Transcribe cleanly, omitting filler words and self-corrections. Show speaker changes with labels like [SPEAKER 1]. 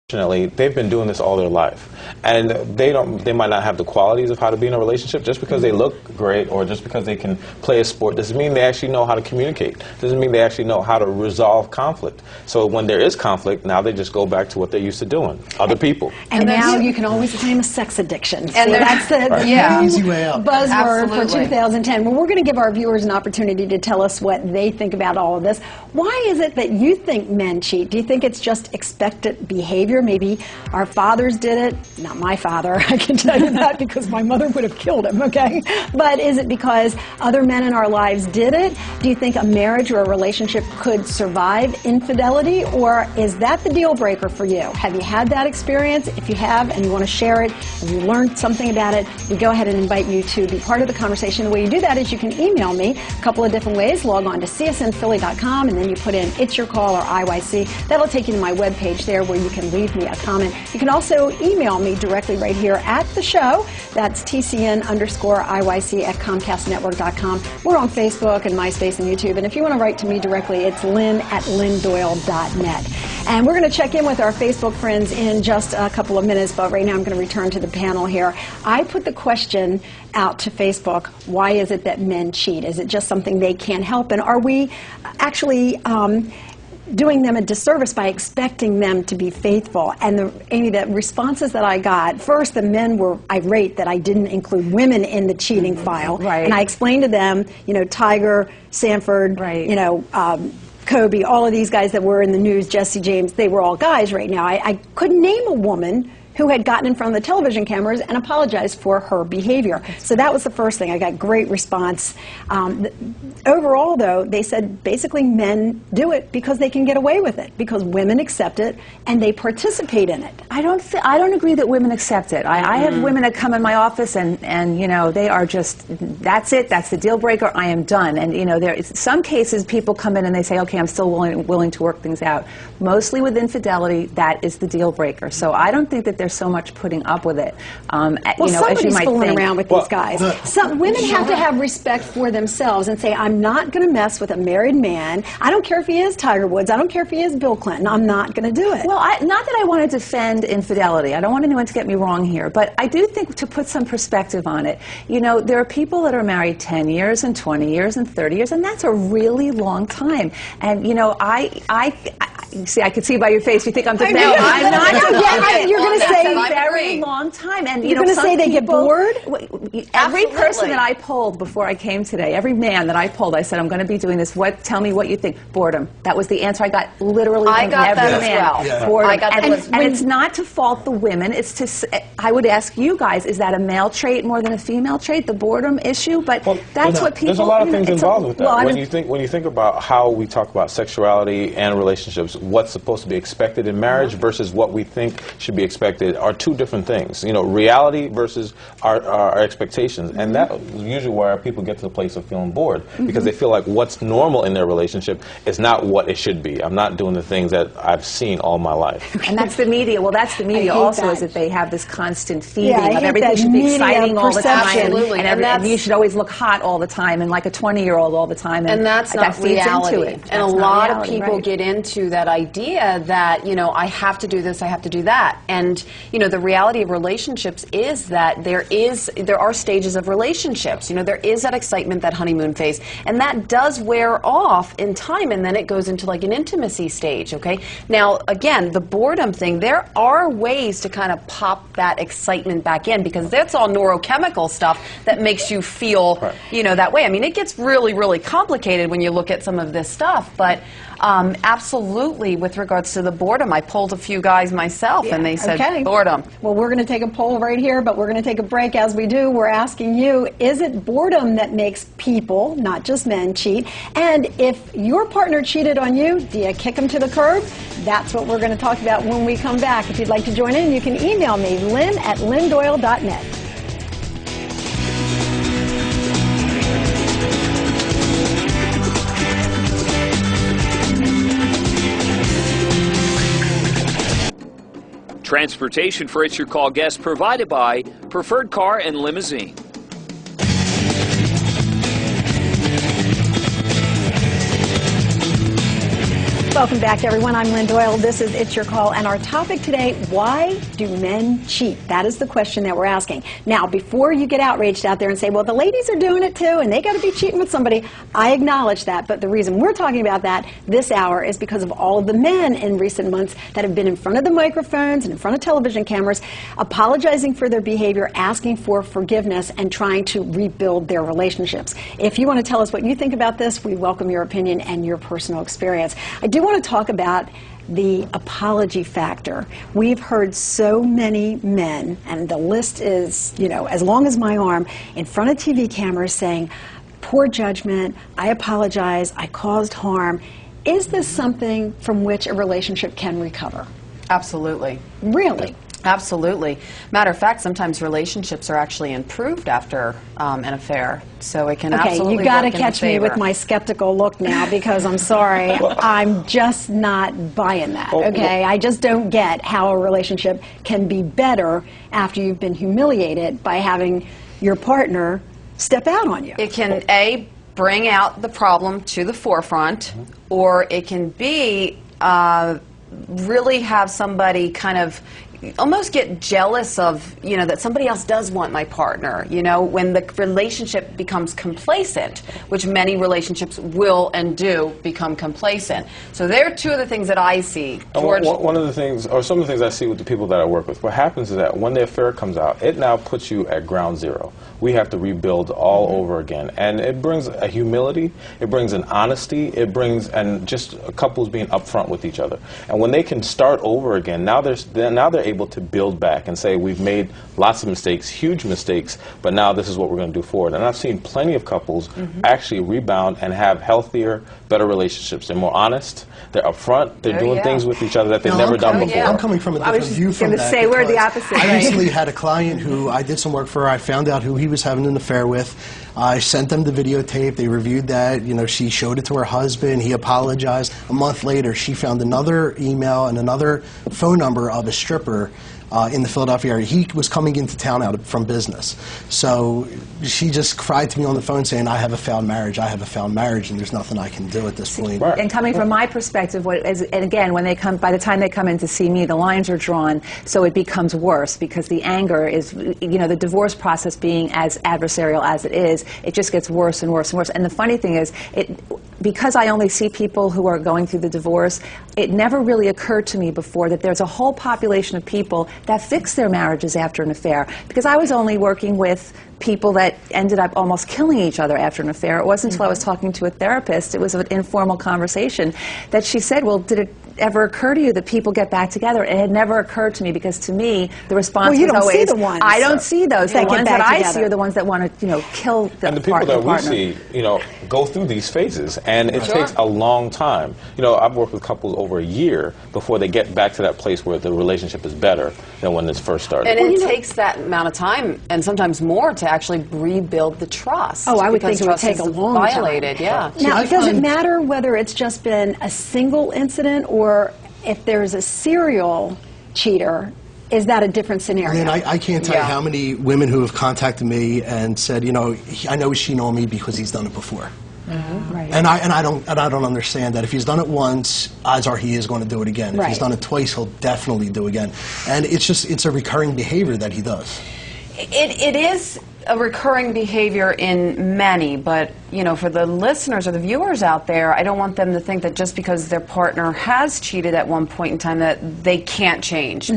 [SPEAKER 1] Unfortunately, they've been doing this all their life, and they might not have the qualities of how to be in a relationship. Just because they look great or just because they can play a sport doesn't mean they actually know how to communicate. Doesn't mean they actually know how to resolve conflict. So when there is conflict, now they just go back to what they're used to doing, other people.
[SPEAKER 2] And now you can always blame a sex addiction.
[SPEAKER 3] And
[SPEAKER 2] that's the
[SPEAKER 3] easy way out.
[SPEAKER 2] Buzzword for 2010. Well, we're going to give our viewers an opportunity to tell us what they think about all of this. Why is it that you think men cheat? Do you think it's just expected behavior? Maybe our fathers did it. Not my father, I can tell you that, because my mother would have killed him, okay? But is it because other men in our lives did it? Do you think a marriage or a relationship could survive infidelity, or is that the deal breaker for you? Have you had that experience? If you have and you want to share it, if you learned something about it, we go ahead and invite you to be part of the conversation. The way you do that is you can email me a couple of different ways. Log on to csnphilly.com, and then you put in It's Your Call or IYC. That'll take you to my webpage there where you can leave me a comment. You can also email me directly right here at the show. That's TCN_IYC@ComcastNetwork.com. We're on Facebook and MySpace and YouTube. And if you want to write to me directly, it's lynn@lynndoyle.net. And we're going to check in with our Facebook friends in just a couple of minutes, but right now I'm going to return to the panel here. I put the question out to Facebook, why is it that men cheat? Is it just something they can't help? And are we actually doing them a disservice by expecting them to be faithful? And Amy, the responses that I got, first, the men were irate that I didn't include women in the cheating file.
[SPEAKER 4] Right.
[SPEAKER 2] And I explained to them, you know, Tiger, Sanford,
[SPEAKER 4] right.
[SPEAKER 2] you know, Kobe, all of these guys that were in the news, Jesse James, they were all guys right now. I couldn't name a woman who had gotten in front of the television cameras and apologized for her behavior. So that was the first thing. I got great response. Overall, though, they said basically men do it because they can get away with it, because women accept it and they participate in it.
[SPEAKER 4] I don't agree that women accept it. I have women that come in my office and you know, they are just, that's it, that's the deal breaker, I am done. And you know, there is some cases people come in and they say, okay, I'm still willing to work things out. Mostly with infidelity, that is the deal breaker. So I don't think that there's so much putting up with it.
[SPEAKER 2] Well,
[SPEAKER 4] you know,
[SPEAKER 2] somebody's fooling around with these guys. Some women have to have respect for themselves and say, I'm not going to mess with a married man. I don't care if he is Tiger Woods. I don't care if he is Bill Clinton. I'm not going to do it.
[SPEAKER 4] Well, not that I want to defend infidelity. I don't want anyone to get me wrong here. But I do think to put some perspective on it, you know, there are people that are married 10 years and 20 years and 30 years, and that's a really long time. And, you know, see, I can see by your face you think I'm defending.
[SPEAKER 2] No,
[SPEAKER 4] I'm not defending.
[SPEAKER 2] You're going to say
[SPEAKER 4] a very long time. And
[SPEAKER 2] you're going to say they get bored?
[SPEAKER 4] Every person that I polled before I came today, every man that I polled, I said, I'm going to be doing this. Tell me what you think. Boredom. That was the answer I got literally from every man.
[SPEAKER 3] Yeah.
[SPEAKER 4] Boredom.
[SPEAKER 3] I got that
[SPEAKER 4] and it's not to fault the women. It's to, I would ask you guys, is that a male trait more than a female trait, the boredom issue? But that's what people...
[SPEAKER 1] There's a lot of things involved with that.
[SPEAKER 2] Well,
[SPEAKER 1] when you think about how we talk about sexuality and relationships, what's supposed to be expected in marriage versus what we think should be expected are two different things. You know, reality versus our expectations. And that is usually where people get to the place of feeling bored, because they feel like what's normal in their relationship is not what it should be. I'm not doing the things that I've seen all my life.
[SPEAKER 4] And that's the media. Well, that's the media also, is that they have this constant feeding of everything should be exciting all the time.
[SPEAKER 3] Absolutely.
[SPEAKER 4] And you should always look hot all the time and like a 20-year-old all the time.
[SPEAKER 3] And that's not reality. And a lot of people get into that idea that, you know, I have to do this, I have to do that. And, you know, the reality of relationships is that there are stages of relationships. You know, there is that excitement, that honeymoon phase, and that does wear off in time, and then it goes into like an intimacy stage, okay? Now, again, the boredom thing, there are ways to kind of pop that excitement back in, because that's all neurochemical stuff that makes you feel, you know, that way. I mean, it gets really, really complicated when you look at some of this stuff, but absolutely, with regards to the boredom, I polled a few guys myself, and they said boredom.
[SPEAKER 2] Well, we're going to take a poll right here, but we're going to take a break. As we do, we're asking you, is it boredom that makes people, not just men, cheat? And if your partner cheated on you, do you kick them to the curb? That's what we're going to talk about when we come back. If you'd like to join in, you can email me, lynn@lynndoyle.net.
[SPEAKER 5] Transportation for It's Your Call guests provided by Preferred Car and Limousine.
[SPEAKER 2] Welcome back, everyone. I'm Lynn Doyle. This is It's Your Call, and our topic today, why do men cheat? That is the question that we're asking. Now, before you get outraged out there and say, well, the ladies are doing it too, and they got to be cheating with somebody, I acknowledge that, but the reason we're talking about that this hour is because of all of the men in recent months that have been in front of the microphones and in front of television cameras, apologizing for their behavior, asking for forgiveness, and trying to rebuild their relationships. If you want to tell us what you think about this, we welcome your opinion and your personal experience. I do want to talk about the apology factor. We've heard so many men, and the list is, you know, as long as my arm, in front of TV cameras saying, poor judgment, I apologize, I caused harm. Is this something from which a relationship can recover?
[SPEAKER 3] Absolutely.
[SPEAKER 2] Really?
[SPEAKER 3] Absolutely. Matter of fact, sometimes relationships are actually improved after an affair, so it can absolutely
[SPEAKER 2] you got to
[SPEAKER 3] work in
[SPEAKER 2] catch me
[SPEAKER 3] favor.
[SPEAKER 2] with my skeptical look now, because I'm sorry, I'm just not buying that. Okay, I just don't get how a relationship can be better after you've been humiliated by having your partner step out on you.
[SPEAKER 3] It can A, bring out the problem to the forefront, or it can B, really have somebody kind of almost get jealous of, you know, that somebody else does want my partner, you know, when the relationship becomes complacent, which many relationships will and do become complacent. So there are two of the things that I see. George?
[SPEAKER 1] One of the things, or some of the things I see with the people that I work with, what happens is that when the affair comes out, it now puts you at ground zero. We have to rebuild all over again. And it brings a humility, it brings an honesty, it brings, and just couples being upfront with each other. And when they can start over again, now they're able to build back and say, we've made lots of mistakes, huge mistakes, but now this is what we're going to do forward. And I've seen plenty of couples actually rebound and have healthier, better relationships. They're more honest, they're upfront, they're doing things with each other that they've never done before.
[SPEAKER 6] I'm coming from a different view from that.
[SPEAKER 4] I was going to say, we're the opposite.
[SPEAKER 6] I recently had a client who I did some work for. I found out who he was having an affair with. I sent them the videotape. They reviewed that. You know, she showed it to her husband. He apologized. A month later, she found another email and another phone number of a stripper in the Philadelphia area. He was coming into town from business. So she just cried to me on the phone saying, I have a failed marriage, I have a failed marriage, and there's nothing I can do at this point.
[SPEAKER 1] Right.
[SPEAKER 4] And coming from my perspective, and again, when they come, by the time they come in to see me, the lines are drawn, so it becomes worse because the anger is, you know, the divorce process being as adversarial as it is, it just gets worse and worse and worse. And the funny thing is, because I only see people who are going through the divorce, it never really occurred to me before that there's a whole population of people that fix their marriages after an affair. Because I was only working with people that ended up almost killing each other after an affair. It wasn't until I was talking to a therapist, it was an informal conversation, that she said, well, did it ever occur to you that people get back together? It had never occurred to me, because to me, the response was always,
[SPEAKER 2] see the ones.
[SPEAKER 4] I don't see those.
[SPEAKER 2] That
[SPEAKER 4] The ones
[SPEAKER 2] get
[SPEAKER 4] that
[SPEAKER 2] back
[SPEAKER 4] I
[SPEAKER 2] together.
[SPEAKER 4] see are the ones that want to, you know, kill the
[SPEAKER 1] And the people that we
[SPEAKER 4] partner.
[SPEAKER 1] see, you know, go through these phases, and it takes a long time. You know, I've worked with couples over a year before they get back to that place where the relationship is better than when it's first started.
[SPEAKER 3] And it takes that amount of time, and sometimes more, to actually rebuild the trust.
[SPEAKER 2] Oh, I would think
[SPEAKER 3] because
[SPEAKER 2] it would
[SPEAKER 3] trust
[SPEAKER 2] take
[SPEAKER 3] is
[SPEAKER 2] a long
[SPEAKER 3] violated,
[SPEAKER 2] time.
[SPEAKER 3] yeah.
[SPEAKER 2] Now, does it matter whether it's just been a single incident, or if there's a serial cheater, is that a different scenario?
[SPEAKER 6] And I can't tell you how many women who have contacted me and said, you know, I know he's cheating on me because he's done it before.
[SPEAKER 2] Right.
[SPEAKER 6] And I don't understand that. If he's done it once, odds are he is going to do it again. If he's done it twice, he'll definitely do it again. And it's a recurring behavior that he does.
[SPEAKER 3] It is a recurring behavior in many, but, you know, for the listeners or the viewers out there, I don't want them to think that just because their partner has cheated at one point in time that they can't change.